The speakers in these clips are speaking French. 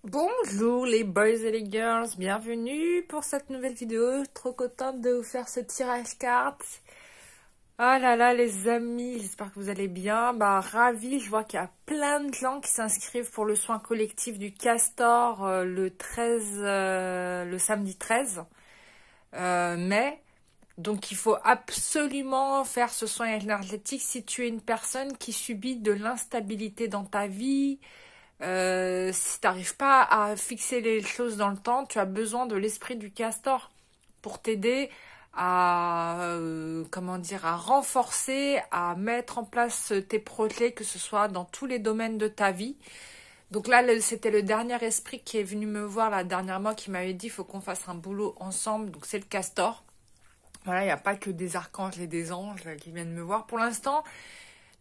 Bonjour les boys et les girls, bienvenue pour cette nouvelle vidéo. Trop contente de vous faire ce tirage cartes. Ah là là les amis, j'espère que vous allez bien. Ravi, je vois qu'il y a plein de gens qui s'inscrivent pour le soin collectif du Castor le samedi 13 mai. Donc il faut absolument faire ce soin énergétique si tu es une personne qui subit de l'instabilité dans ta vie. Si tu n'arrives pas à fixer les choses dans le temps, tu as besoin de l'esprit du castor pour t'aider à, à renforcer, à mettre en place tes projets, que ce soit dans tous les domaines de ta vie. Donc là, c'était le dernier esprit qui est venu me voir la dernière fois qui m'avait dit il faut qu'on fasse un boulot ensemble. Donc c'est le castor. Voilà, il n'y a pas que des archanges et des anges qui viennent me voir. Pour l'instant,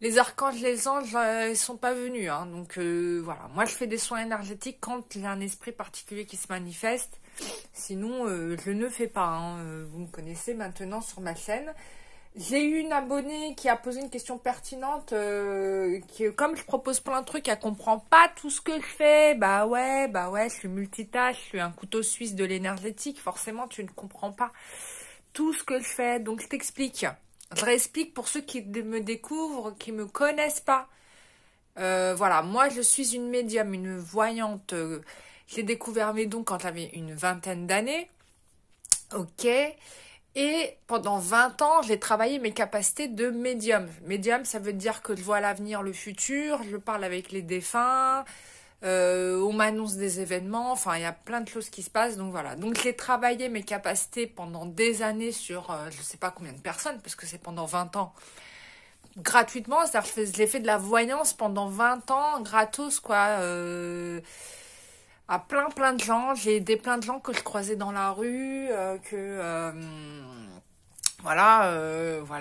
les archanges, les anges, ils sont pas venus. Donc voilà, moi je fais des soins énergétiques quand il y a un esprit particulier qui se manifeste. Sinon, je ne fais pas. Vous me connaissez maintenant sur ma chaîne. J'ai eu une abonnée qui a posé une question pertinente, comme je propose plein de trucs, elle comprend pas tout ce que je fais. Bah ouais, je suis multitâche, je suis un couteau suisse de l'énergétique. Forcément, tu ne comprends pas tout ce que je fais. Donc je t'explique. Je réexplique pour ceux qui me découvrent, qui me connaissent pas. Voilà, moi je suis une médium, une voyante. J'ai découvert mes dons quand j'avais une vingtaine d'années. Ok. Et pendant 20 ans, j'ai travaillé mes capacités de médium. Médium, ça veut dire que je vois l'avenir, le futur, je parle avec les défunts, on m'annonce des événements, enfin il y a plein de choses qui se passent, donc voilà. Donc j'ai travaillé mes capacités pendant des années sur je sais pas combien de personnes, parce que c'est pendant 20 ans, gratuitement, c'est-à-dire que j'ai fait de la voyance pendant 20 ans, gratos quoi, à plein de gens. J'ai aidé plein de gens que je croisais dans la rue, voilà,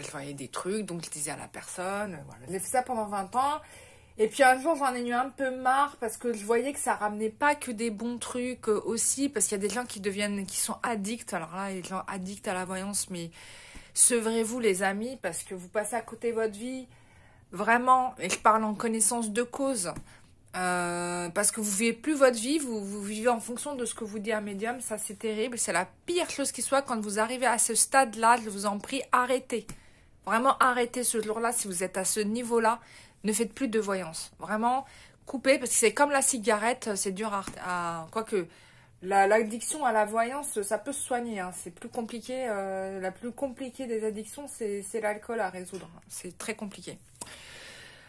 je voyais des trucs, donc je disais à la personne, voilà. J'ai fait ça pendant 20 ans. Et puis un jour, j'en ai eu un peu marre parce que je voyais que ça ramenait pas que des bons trucs aussi, parce qu'il y a des gens qui sont addicts. Alors là, les gens addicts à la voyance, mais sevrez-vous les amis, parce que vous passez à côté de votre vie, vraiment, et je parle en connaissance de cause, parce que vous vivez plus votre vie, vous vivez en fonction de ce que vous dit un médium, ça c'est terrible, c'est la pire chose qui soit. Quand vous arrivez à ce stade-là, je vous en prie, arrêtez. Vraiment arrêtez ce jour-là, si vous êtes à ce niveau-là, ne faites plus de voyance. Vraiment, coupez, parce que c'est comme la cigarette, c'est dur quoique, l'addiction à la voyance, ça peut se soigner. C'est plus compliqué. La plus compliquée des addictions, c'est l'alcool à résoudre. C'est très compliqué.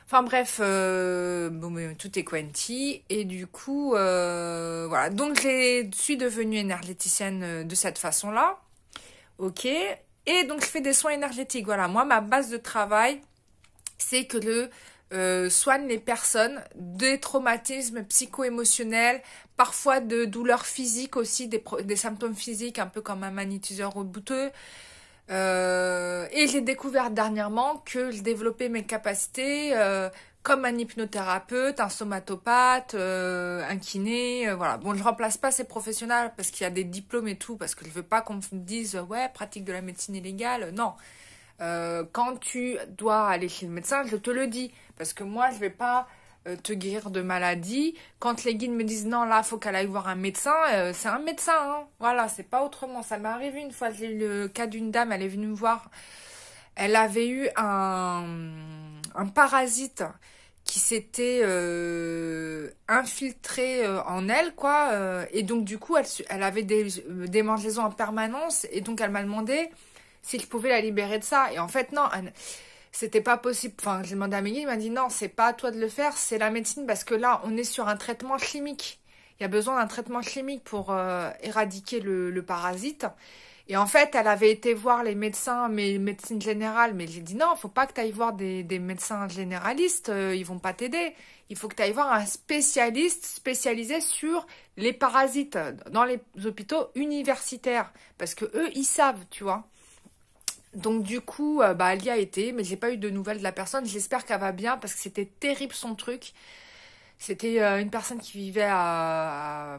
Enfin bref, mais tout est quanti. Et du coup, voilà. Donc, je suis devenue énergéticienne de cette façon-là. Ok. Et donc, je fais des soins énergétiques. Voilà, moi, ma base de travail, c'est que soigne les personnes des traumatismes psycho-émotionnels, parfois de douleurs physiques aussi, des symptômes physiques, un peu comme un magnétiseur au bouteux. Et j'ai découvert dernièrement que je développais mes capacités comme un hypnothérapeute, un somatopathe, un kiné, voilà. Bon, je remplace pas ces professionnels parce qu'il y a des diplômes et tout, parce que je veux pas qu'on me dise ouais, pratique de la médecine illégale. Non. Quand tu dois aller chez le médecin, je te le dis, parce que moi, je vais pas te guérir de maladie. Quand les guides me disent non, là, faut qu'elle aille voir un médecin, c'est un médecin, hein. Voilà, c'est pas autrement. Ça m'est arrivé une fois, j'ai eu le cas d'une dame, elle est venue me voir. Elle avait eu un parasite qui s'était infiltré en elle, quoi. Et donc, du coup, elle avait des démangeaisons en permanence. Et donc, elle m'a demandé si je pouvais la libérer de ça. Et en fait, non, c'était pas possible. Enfin, j'ai demandé à Miguel, il m'a dit non, c'est pas à toi de le faire, c'est la médecine, parce que là, on est sur un traitement chimique. Il y a besoin d'un traitement chimique pour éradiquer le parasite. Et en fait, elle avait été voir les médecins, mais médecine générale, mais j'ai dit non, faut pas que tu ailles voir des médecins généralistes, ils vont pas t'aider. Il faut que tu ailles voir un spécialiste spécialisé sur les parasites dans les hôpitaux universitaires, parce que eux, ils savent, tu vois. Donc du coup, elle y a été, mais j'ai pas eu de nouvelles de la personne. J'espère qu'elle va bien, parce que c'était terrible son truc. C'était une personne qui vivait dans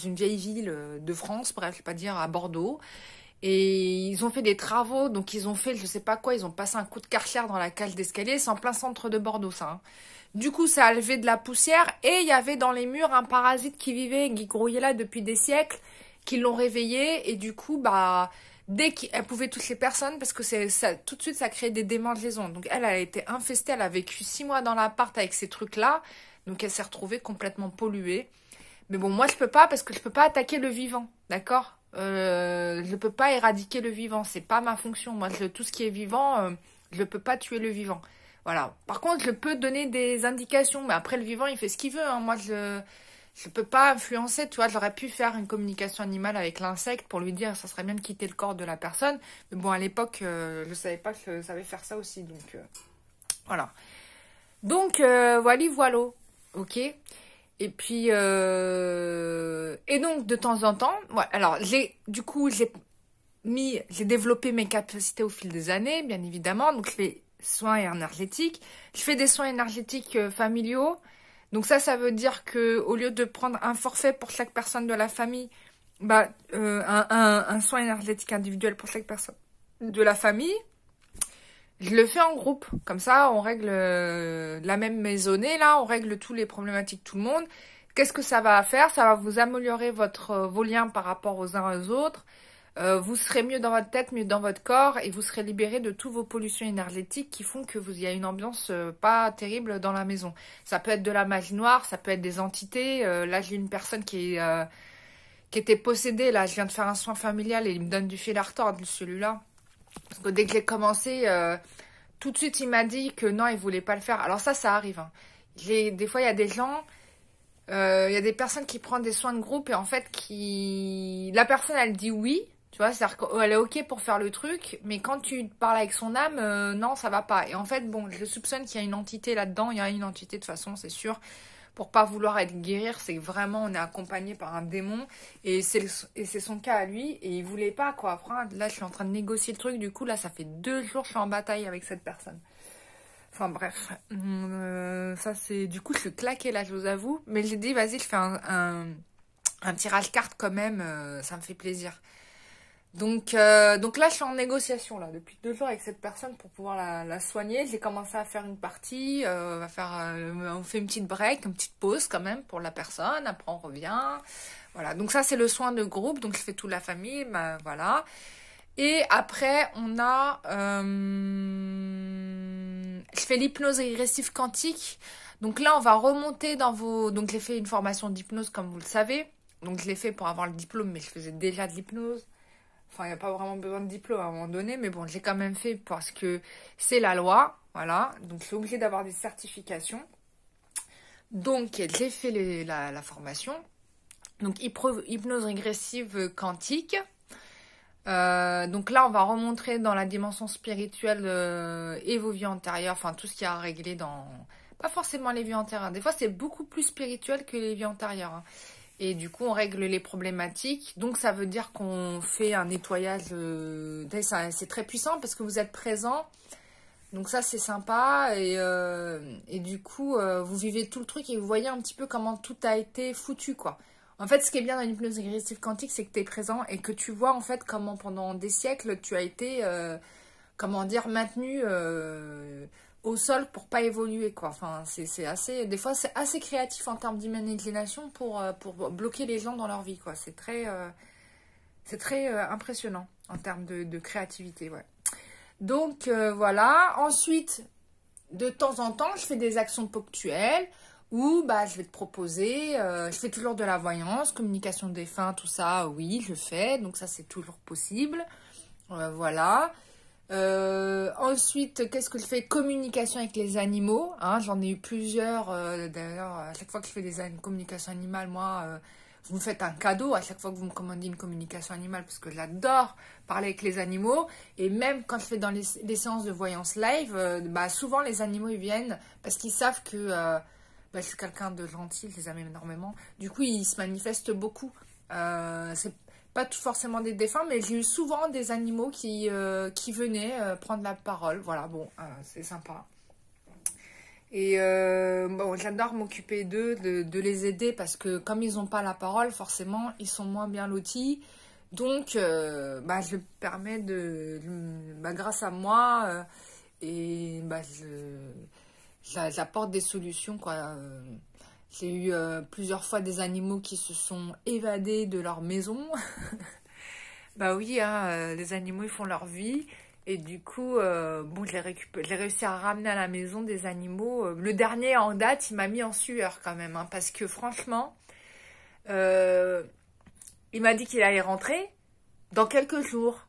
une vieille ville de France, bref, je vais pas dire à Bordeaux. Et ils ont fait des travaux, donc ils ont fait je sais pas quoi, ils ont passé un coup de karcher dans la cage d'escalier. C'est en plein centre de Bordeaux, ça. Du coup, ça a levé de la poussière et il y avait dans les murs un parasite qui vivait, qui grouillait là depuis des siècles, qui l'ont réveillé et du coup, bah, dès qu'elle pouvait toucher personne, parce que ça, tout de suite, ça créait des démangeaisons. Donc elle a été infestée, elle a vécu 6 mois dans l'appart avec ces trucs-là, donc elle s'est retrouvée complètement polluée. Mais bon, moi, je peux pas parce que je peux pas attaquer le vivant, d'accord? Je peux pas éradiquer le vivant, c'est pas ma fonction. Moi, tout ce qui est vivant, je peux pas tuer le vivant. Voilà. Par contre, je peux donner des indications, mais après, le vivant, il fait ce qu'il veut, hein. Moi, je peux pas influencer, tu vois. J'aurais pu faire une communication animale avec l'insecte pour lui dire, ça serait bien de quitter le corps de la personne. Mais bon, à l'époque, je savais pas que je savais faire ça aussi, donc voilà. Donc, voilà. Ok. Et puis, et donc, de temps en temps, voilà. Alors, j'ai développé mes capacités au fil des années, bien évidemment. Donc, je fais soins énergétiques. Je fais des soins énergétiques familiaux. Donc ça veut dire que au lieu de prendre un forfait pour chaque personne de la famille, bah, un soin énergétique individuel pour chaque personne de la famille, je le fais en groupe. Comme ça, on règle la même maisonnée, là, on règle tous les problématiques, tout le monde. Qu'est-ce que ça va faire? Ça va vous améliorer vos liens par rapport aux uns aux autres. Vous serez mieux dans votre tête, mieux dans votre corps et vous serez libéré de toutes vos pollutions énergétiques qui font que il y a une ambiance pas terrible dans la maison. Ça peut être de la magie noire, ça peut être des entités. Là, j'ai une personne qui était possédée. Là, je viens de faire un soin familial et il me donne du fil à retordre, celui-là. Parce que dès que j'ai commencé, tout de suite, il m'a dit que non, il voulait pas le faire. Alors ça arrive, hein. Des fois, il y a des gens... Il y a des personnes qui prennent des soins de groupe et en fait, la personne, elle dit oui. Tu vois, c'est-à-dire qu'elle est OK pour faire le truc, mais quand tu parles avec son âme, non, ça va pas. Et en fait, bon, je soupçonne qu'il y a une entité là-dedans. Il y a une entité, de toute façon, c'est sûr. Pour pas vouloir être guérir, c'est que vraiment, on est accompagné par un démon. Et c'est son cas à lui. Et il voulait pas, quoi. Après, là, je suis en train de négocier le truc. Du coup, là, ça fait 2 jours que je suis en bataille avec cette personne. Enfin, bref. Ça, c'est... Du coup, je suis claquée, là, je vous avoue. Mais j'ai dit, vas-y, je fais un tirage carte quand même. Ça me fait plaisir. Donc là, je suis en négociation là depuis 2 jours avec cette personne pour pouvoir la soigner. J'ai commencé à faire une partie, on fait une petite break, une petite pause quand même pour la personne. Après, on revient. Voilà. Donc ça, c'est le soin de groupe. Donc je fais toute la famille, bah, voilà. Et après, je fais l'hypnose régressive quantique. Donc là, on va remonter dans vos. Donc j'ai fait une formation d'hypnose comme vous le savez. Donc je l'ai fait pour avoir le diplôme, mais je faisais déjà de l'hypnose. Enfin, il n'y a pas vraiment besoin de diplôme à un moment donné, mais bon, j'ai quand même fait parce que c'est la loi, voilà. Donc, je suis obligée d'avoir des certifications. Donc, j'ai fait la formation. Donc, hypnose régressive quantique. Donc là, on va remontrer dans la dimension spirituelle et vos vies antérieures, enfin, tout ce qui a à régler dans... Pas forcément les vies antérieures. Des fois, c'est beaucoup plus spirituel que les vies antérieures, hein. Et du coup, on règle les problématiques. Donc, ça veut dire qu'on fait un nettoyage. C'est très puissant parce que vous êtes présent. Donc, ça, c'est sympa. Et du coup, vous vivez tout le truc et vous voyez un petit peu comment tout a été foutu, quoi. En fait, ce qui est bien dans l'hypnose régressive quantique, c'est que tu es présent et que tu vois, en fait, comment pendant des siècles, tu as été, comment dire, maintenu au sol pour pas évoluer, quoi. Enfin, c'est assez... Des fois, c'est assez créatif en termes d'imagination pour bloquer les gens dans leur vie, quoi. C'est très impressionnant en termes de créativité, ouais. Donc, voilà. Ensuite, de temps en temps, je fais des actions ponctuelles où bah, je vais te proposer... je fais toujours de la voyance, communication des défunts, tout ça, oui, je fais. Donc, ça, c'est toujours possible. Voilà. Ensuite, qu'est-ce que je fais? Communication avec les animaux, hein, j'en ai eu plusieurs. D'ailleurs, à chaque fois que je fais une communication animale, moi, vous me faites un cadeau à chaque fois que vous me commandez une communication animale parce que j'adore parler avec les animaux. Et même quand je fais dans les séances de voyance live, bah, souvent les animaux ils viennent parce qu'ils savent que bah, je suis quelqu'un de gentil, je les aime énormément. Du coup, ils se manifestent beaucoup. C'est pas forcément des défunts, mais j'ai eu souvent des animaux qui venaient prendre la parole. Voilà, bon, c'est sympa. Et bon, j'adore m'occuper d'eux, de les aider, parce que comme ils n'ont pas la parole, forcément, ils sont moins bien lotis. Donc, bah, je permets bah, grâce à moi, et bah, j'apporte des solutions, quoi. J'ai eu plusieurs fois des animaux qui se sont évadés de leur maison. Bah oui, hein, les animaux, ils font leur vie. Et du coup, bon, j'ai réussi à ramener à la maison des animaux. Le dernier en date, il m'a mis en sueur quand même, hein, parce que franchement, euh, il m'a dit qu'il allait rentrer dans quelques jours.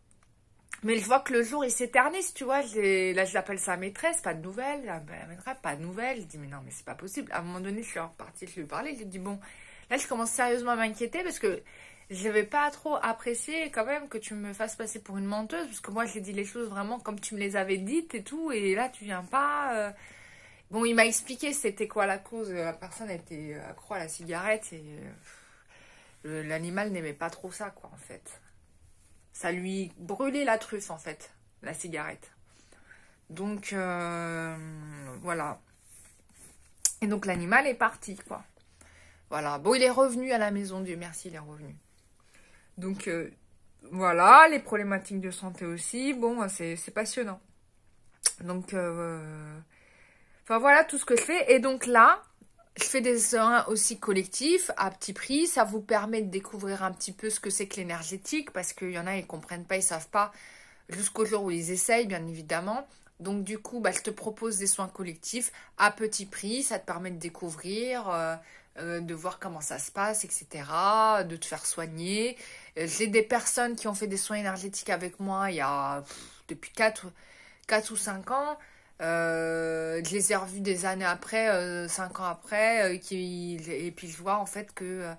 Mais je vois que le jour, il s'éternise, tu vois. Là, je l'appelle sa maîtresse, pas de nouvelles. La maîtresse, pas de nouvelles. Je dis, mais non, mais c'est pas possible. À un moment donné, je suis repartie, je lui ai parlé. Je lui ai dit, bon, là, je commence sérieusement à m'inquiéter parce que je n'avais pas trop apprécié quand même que tu me fasses passer pour une menteuse. Parce que moi, j'ai dit les choses vraiment comme tu me les avais dites et tout. Et là, tu viens pas. Bon, il m'a expliqué c'était quoi la cause. La personne était accro à la cigarette et l'animal n'aimait pas trop ça, quoi, en fait. Ça lui brûlait la truffe, en fait, la cigarette. Donc, voilà. Et donc, l'animal est parti, quoi. Voilà. Bon, il est revenu à la maison, Dieu merci, il est revenu. Donc, voilà, les problématiques de santé aussi. Bon, c'est passionnant. Donc, enfin, voilà tout ce que je fais. Et donc là, je fais des soins aussi collectifs, à petit prix. Ça vous permet de découvrir un petit peu ce que c'est que l'énergétique, parce qu'il y en a, ils comprennent pas, ils savent pas, jusqu'au jour où ils essayent, bien évidemment. Donc du coup, bah, je te propose des soins collectifs à petit prix. Ça te permet de découvrir, de voir comment ça se passe, etc. De te faire soigner. J'ai des personnes qui ont fait des soins énergétiques avec moi il y a depuis 4 ou 5 ans. Je les ai revus des années après, 5 ans après, et puis je vois en fait que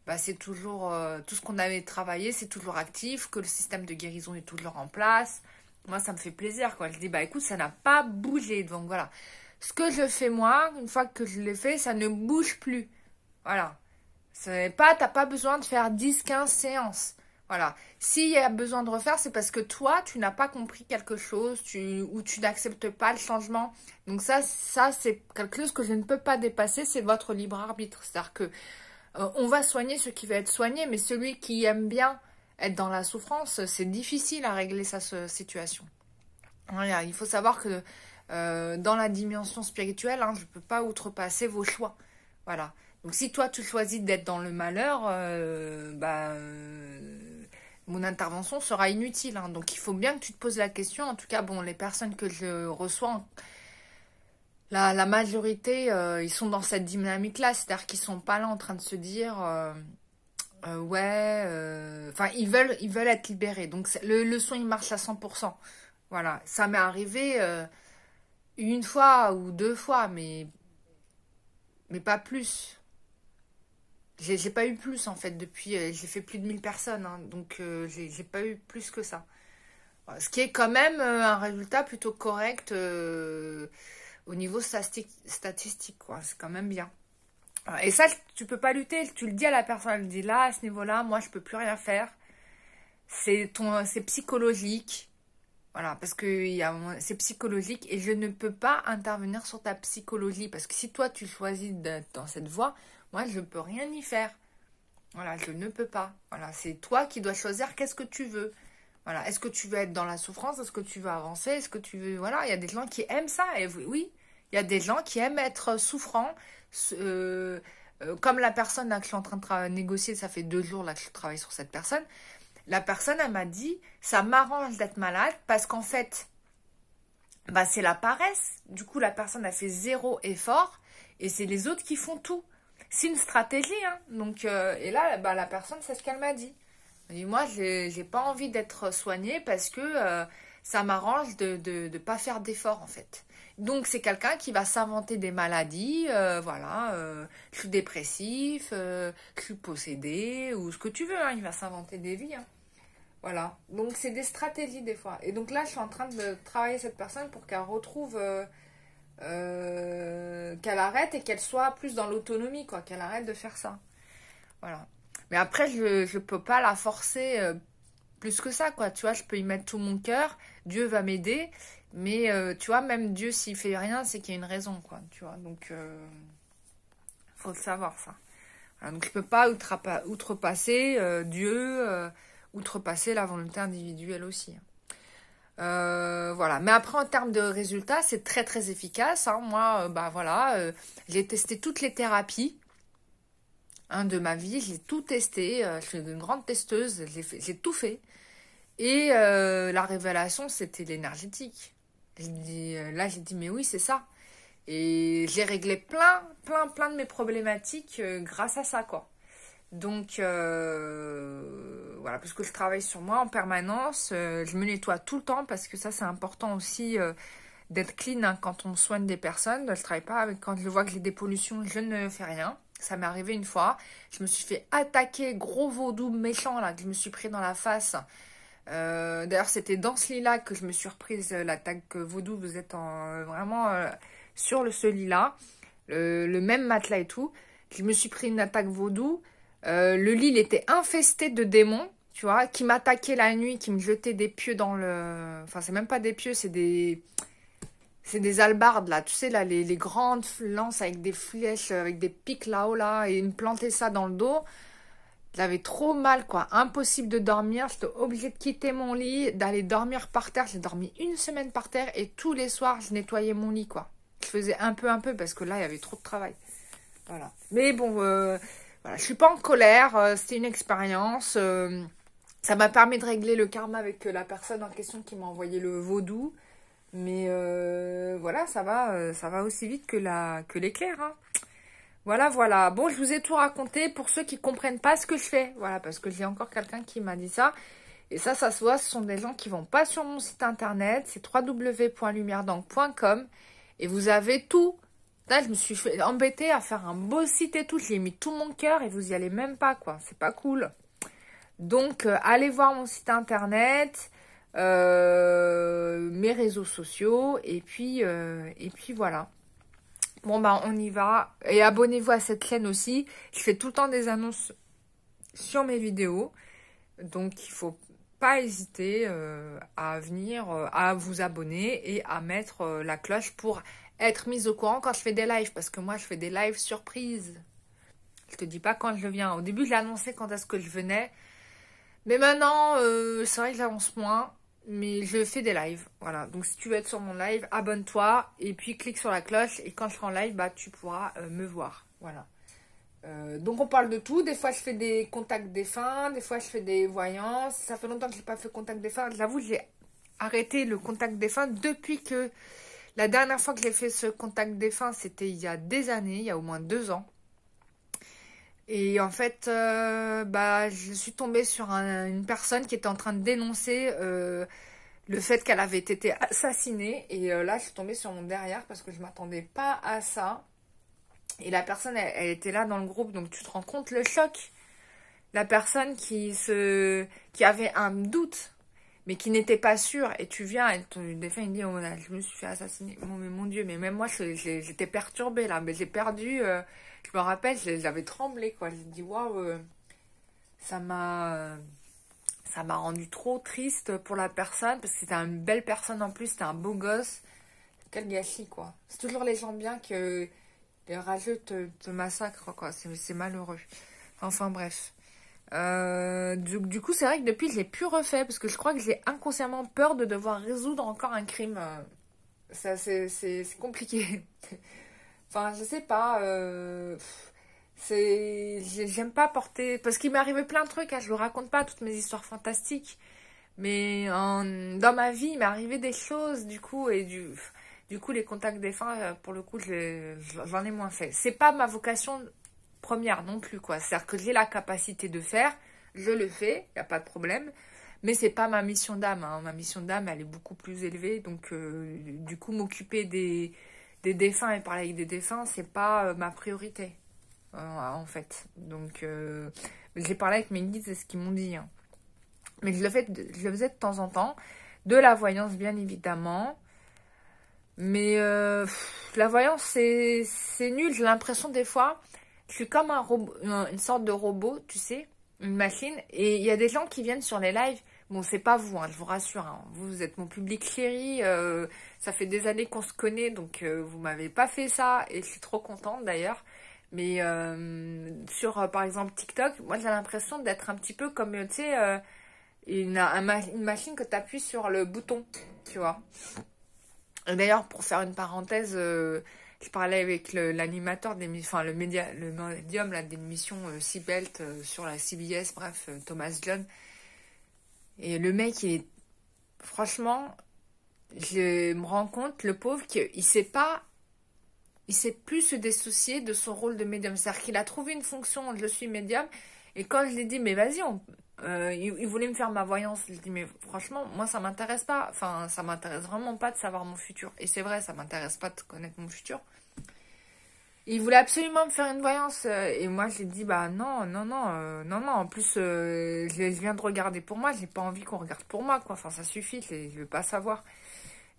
bah, c'est toujours tout ce qu'on avait travaillé, c'est toujours actif, que le système de guérison est toujours en place. Moi, ça me fait plaisir, quoi. Je dis, bah écoute, ça n'a pas bougé. Donc voilà. Ce que je fais moi, une fois que je l'ai fait, ça ne bouge plus. Voilà. T'as pas besoin de faire 10, 15 séances. Voilà. S'il y a besoin de refaire, c'est parce que toi, tu n'as pas compris quelque chose, ou tu n'acceptes pas le changement. Donc ça c'est quelque chose que je ne peux pas dépasser, c'est votre libre arbitre. C'est-à-dire que on va soigner ce qui va être soigné, mais celui qui aime bien être dans la souffrance, c'est difficile à régler sa situation. Voilà, il faut savoir que dans la dimension spirituelle, hein, je ne peux pas outrepasser vos choix. Voilà. Donc si toi tu choisis d'être dans le malheur, mon intervention sera inutile. Hein. Donc il faut bien que tu te poses la question. En tout cas, bon, les personnes que je reçois, la majorité, ils sont dans cette dynamique-là. C'est-à-dire qu'ils sont pas là en train de se dire, enfin, ils veulent être libérés. Donc le soin, il marche à 100%. Voilà, ça m'est arrivé une fois ou 2 fois, mais pas plus. J'ai pas eu plus en fait depuis, j'ai fait plus de 1000 personnes, hein, donc j'ai pas eu plus que ça. Voilà, ce qui est quand même un résultat plutôt correct au niveau statistique, quoi. C'est quand même bien. Voilà, et ça, tu peux pas lutter, tu le dis à la personne, elle dit là, à ce niveau-là, moi je peux plus rien faire. C'est psychologique. Voilà, parce que c'est psychologique et je ne peux pas intervenir sur ta psychologie. Parce que si toi, tu choisis d'être dans cette voie, moi, je ne peux rien y faire. Voilà, je ne peux pas. Voilà, c'est toi qui dois choisir qu'est-ce que tu veux. Voilà, est-ce que tu veux être dans la souffrance? Est-ce que tu veux avancer? Est-ce que tu veux... Voilà, il y a des gens qui aiment ça. Et oui, il y a des gens qui aiment être souffrants. Comme la personne là, que je suis en train de négocier, ça fait 2 jours là, que je travaille sur cette personne. La personne, elle m'a dit, ça m'arrange d'être malade parce qu'en fait, bah, c'est la paresse. Du coup, la personne a fait 0 effort et c'est les autres qui font tout. C'est une stratégie, hein. Donc, et là, bah, la personne, c'est ce qu'elle m'a dit. Elle m'a dit, moi, j'ai pas envie d'être soignée parce que ça m'arrange de pas faire d'efforts, en fait. Donc, c'est quelqu'un qui va s'inventer des maladies, voilà, je suis dépressif, je suis possédé, ou ce que tu veux, hein, il va s'inventer des vies, hein. Voilà, donc c'est des stratégies des fois. Et donc là, je suis en train de travailler cette personne pour qu'elle retrouve, qu'elle arrête et qu'elle soit plus dans l'autonomie, quoi, qu'elle arrête de faire ça. Voilà. Mais après, je peux pas la forcer plus que ça, quoi. Tu vois, je peux y mettre tout mon cœur. Dieu va m'aider. Mais tu vois, même Dieu, s'il fait rien, c'est qu'il y a une raison, quoi. Tu vois, donc faut le savoir, ça. Voilà, donc je peux pas outrepasser Dieu, outrepasser la volonté individuelle aussi. Voilà. Mais après, en termes de résultats, c'est très très efficace. Hein. Moi, bah voilà, j'ai testé toutes les thérapies de ma vie. J'ai tout testé. Je suis une grande testeuse. J'ai tout fait. Et la révélation, c'était l'énergétique. Là, j'ai dit, mais oui, c'est ça. Et j'ai réglé plein de mes problématiques grâce à ça, quoi. Donc, voilà, parce que je travaille sur moi en permanence. Je me nettoie tout le temps parce que ça, c'est important aussi d'être clean hein, quand on soigne des personnes. Je travaille pas avec, quand je vois que j'ai des pollutions, je ne fais rien. Ça m'est arrivé une fois. Je me suis fait attaquer, gros vaudou méchant, là, que je me suis pris dans la face. D'ailleurs, c'était dans ce lit-là que je me suis reprise l'attaque vaudou. Vous êtes vraiment sur ce lit-là. Le même matelas et tout. Je me suis pris une attaque vaudou. Le lit, il était infesté de démons, tu vois, qui m'attaquaient la nuit, qui me jetaient des pieux dans le... Enfin, c'est même pas des pieux, c'est des... C'est des hallebardes, là, tu sais, là, les grandes lances avec des flèches, avec des pics là-haut, là, et ils me plantaient ça dans le dos. J'avais trop mal, quoi. Impossible de dormir. J'étais obligée de quitter mon lit, d'aller dormir par terre. J'ai dormi une semaine par terre et tous les soirs, je nettoyais mon lit, quoi. Je faisais un peu parce que là, il y avait trop de travail. Voilà. Mais bon, voilà, je suis pas en colère. C'était une expérience. Ça m'a permis de régler le karma avec la personne en question qui m'a envoyé le vaudou. Mais voilà, ça va aussi vite que l'éclair, hein. Voilà, voilà. Bon, je vous ai tout raconté pour ceux qui comprennent pas ce que je fais. Voilà, parce que j'ai encore quelqu'un qui m'a dit ça. Et ça se voit, ce sont des gens qui vont pas sur mon site internet. C'est www.lumieredangue.com. Et vous avez tout. Là, je me suis fait embêter à faire un beau site et tout. J'ai mis tout mon cœur et vous y allez même pas, quoi. C'est pas cool. Donc, allez voir mon site internet, mes réseaux sociaux. Et puis voilà. Bon, bah, on y va. Et abonnez-vous à cette chaîne aussi. Je fais tout le temps des annonces sur mes vidéos. Donc, il faut pas hésiter à venir, à vous abonner et à mettre la cloche pour être mise au courant quand je fais des lives. Parce que moi, je fais des lives surprises. Je te dis pas quand je viens. Au début, je l'ai annoncé quand est-ce que je venais. Mais maintenant, c'est vrai que j'avance moins. Mais je fais des lives, voilà. Donc si tu veux être sur mon live, abonne-toi et puis clique sur la cloche. Et quand je serai en live, bah tu pourras me voir, voilà. Donc on parle de tout. Des fois je fais des contacts défunts, des fois je fais des voyances. Ça fait longtemps que j'ai pas fait contact défunt. J'avoue, j'ai arrêté le contact défunt depuis que la dernière fois que j'ai fait ce contact défunt, c'était il y a des années, il y a au moins 2 ans. Et en fait, bah, je suis tombée sur une personne qui était en train de dénoncer le fait qu'elle avait été assassinée. Et là, je suis tombée sur mon derrière parce que je ne m'attendais pas à ça. Et la personne, elle était là dans le groupe, donc tu te rends compte le choc. La personne qui avait un doute, mais qui n'était pas sûre. Et tu viens, et des fois, il me dit, oh, je me suis fait assassiner. Mais mon Dieu, mais même moi, j'étais perturbée là. Mais j'ai perdu... je me rappelle, j'avais tremblé, quoi. J'ai dit, waouh, ça m'a rendu trop triste pour la personne, parce que c'était une belle personne en plus, c'était un beau gosse. Quel gâchis, quoi. C'est toujours les gens bien que les rageux te massacrent, quoi. C'est malheureux. Enfin, bref. Du coup, c'est vrai que depuis, je l'ai plus refait, parce que je crois que j'ai inconsciemment peur de devoir résoudre encore un crime. Ça, c'est compliqué. Enfin, je sais pas. J'aime pas porter. Parce qu'il m'est arrivé plein de trucs. Hein, je vous raconte pas toutes mes histoires fantastiques. Mais dans ma vie, il m'est arrivé des choses, du coup. Et du coup, les contacts défunts, pour le coup, j'en ai moins fait. C'est pas ma vocation première non plus, quoi. C'est-à-dire que j'ai la capacité de faire. Je le fais. Il n'y a pas de problème. Mais c'est pas ma mission d'âme. Hein. Ma mission d'âme, elle est beaucoup plus élevée. Donc, du coup, m'occuper des défunts et parler avec des défunts, c'est pas ma priorité, en fait. Donc, j'ai parlé avec mes guides, c'est ce qu'ils m'ont dit. Hein. Mais je le faisais de temps en temps. De la voyance, bien évidemment. Mais la voyance, c'est nul. J'ai l'impression, des fois, je suis comme un robot, une sorte de robot, tu sais, une machine. Et il y a des gens qui viennent sur les lives. Bon, c'est pas vous, hein, je vous rassure. Hein. Vous êtes mon public chéri. Ça fait des années qu'on se connaît, donc vous m'avez pas fait ça. Et je suis trop contente d'ailleurs. Mais sur, par exemple, TikTok, moi j'ai l'impression d'être un petit peu comme, tu sais, Et une machine que tu appuies sur le bouton, tu vois. Et d'ailleurs, pour faire une parenthèse, je parlais avec l'animateur des enfin le médium là, d'émission Seatbelt sur la CBS, bref, Thomas John. Et le mec, franchement, je me rends compte, le pauvre, qu'il sait plus se dissocier de son rôle de médium. C'est-à-dire qu'il a trouvé une fonction, je suis médium, et quand je lui ai dit, mais vas-y, il voulait me faire ma voyance. Je lui ai dit, mais franchement, moi, ça m'intéresse pas. Enfin, ça m'intéresse vraiment pas de savoir mon futur. Et c'est vrai, ça m'intéresse pas de connaître mon futur. Il voulait absolument me faire une voyance. Et moi, je lui ai dit, bah non, non, non, non, non. En plus, je viens de regarder pour moi. J'ai pas envie qu'on regarde pour moi, quoi. Enfin, ça suffit, je veux pas savoir.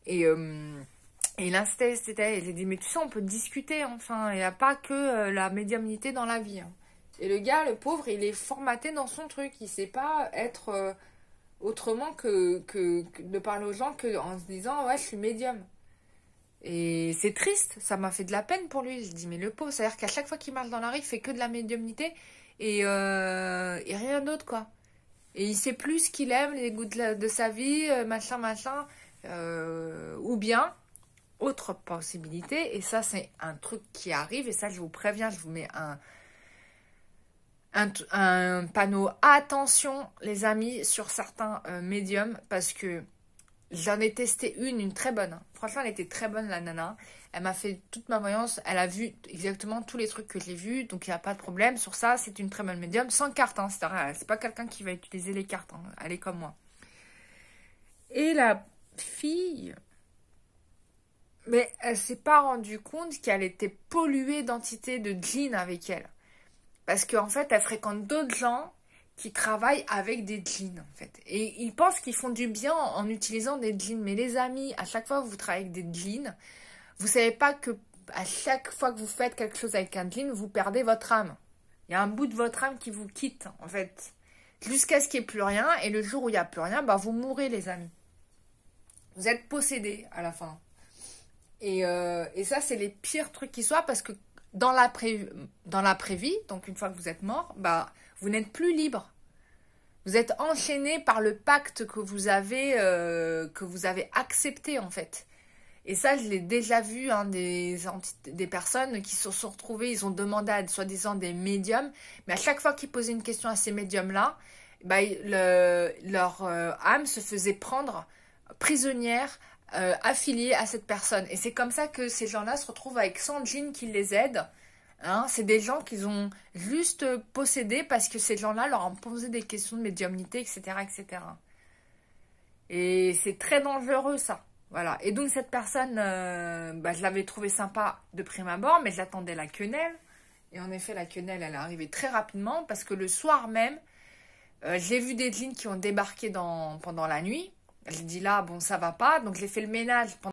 Et il insistait, et j'ai dit, mais tu sais, on peut discuter, enfin. Il n'y a pas que la médiumnité dans la vie. Hein. Et le gars, le pauvre, il est formaté dans son truc. Il sait pas être autrement que de parler aux gens en se disant, ouais, je suis médium. Et c'est triste, ça m'a fait de la peine pour lui. Je dis, mais le pauvre, c'est-à-dire qu'à chaque fois qu'il marche dans la rue, il fait que de la médiumnité et rien d'autre, quoi. Et il sait plus ce qu'il aime, les goûts de sa vie, machin, machin. Ou bien, autre possibilité, et ça, c'est un truc qui arrive, et ça, je vous préviens, je vous mets un panneau attention, les amis, sur certains médiums, parce que j'en ai testé une très bonne. Franchement, elle était très bonne, la nana. Elle m'a fait toute ma voyance. Elle a vu exactement tous les trucs que j'ai vus. Donc, il n'y a pas de problème. Sur ça, c'est une très bonne médium. Sans carte, hein. C'est pas quelqu'un qui va utiliser les cartes. Hein. Elle est comme moi. Et la fille... Mais elle s'est pas rendue compte qu'elle était polluée d'entités de djinns avec elle. Parce qu'en fait, elle fréquente d'autres gens qui travaillent avec des djinns, en fait. Et ils pensent qu'ils font du bien en utilisant des djinns. Mais les amis, à chaque fois que vous travaillez avec des djinns, vous savez pas que à chaque fois que vous faites quelque chose avec un djinn, vous perdez votre âme. Il y a un bout de votre âme qui vous quitte, en fait. Jusqu'à ce qu'il n'y ait plus rien. Et le jour où il n'y a plus rien, bah, vous mourrez, les amis. Vous êtes possédés à la fin. Et ça, c'est les pires trucs qui soient, parce que dans l'après-vie, donc une fois que vous êtes mort, bah, vous n'êtes plus libre. Vous êtes enchaîné par le pacte que vous avez accepté, en fait. Et ça, je l'ai déjà vu, hein, des personnes qui se sont retrouvées, ils ont demandé à soi-disant des médiums, mais à chaque fois qu'ils posaient une question à ces médiums-là, bah, leur âme se faisait prendre prisonnière, affiliée à cette personne. Et c'est comme ça que ces gens-là se retrouvent avec 100 djinns qui les aident. Hein, c'est des gens qu'ils ont juste possédés parce que ces gens-là leur ont posé des questions de médiumnité, etc., etc. Et c'est très dangereux, ça. Voilà. Et donc, cette personne, je l'avais trouvée sympa de prime abord, mais j'attendais la quenelle. Et en effet, la quenelle, elle est arrivée très rapidement parce que le soir même, j'ai vu des djinns qui ont débarqué pendant la nuit. J'ai dit là, bon, ça va pas. Donc, j'ai fait le ménage pendant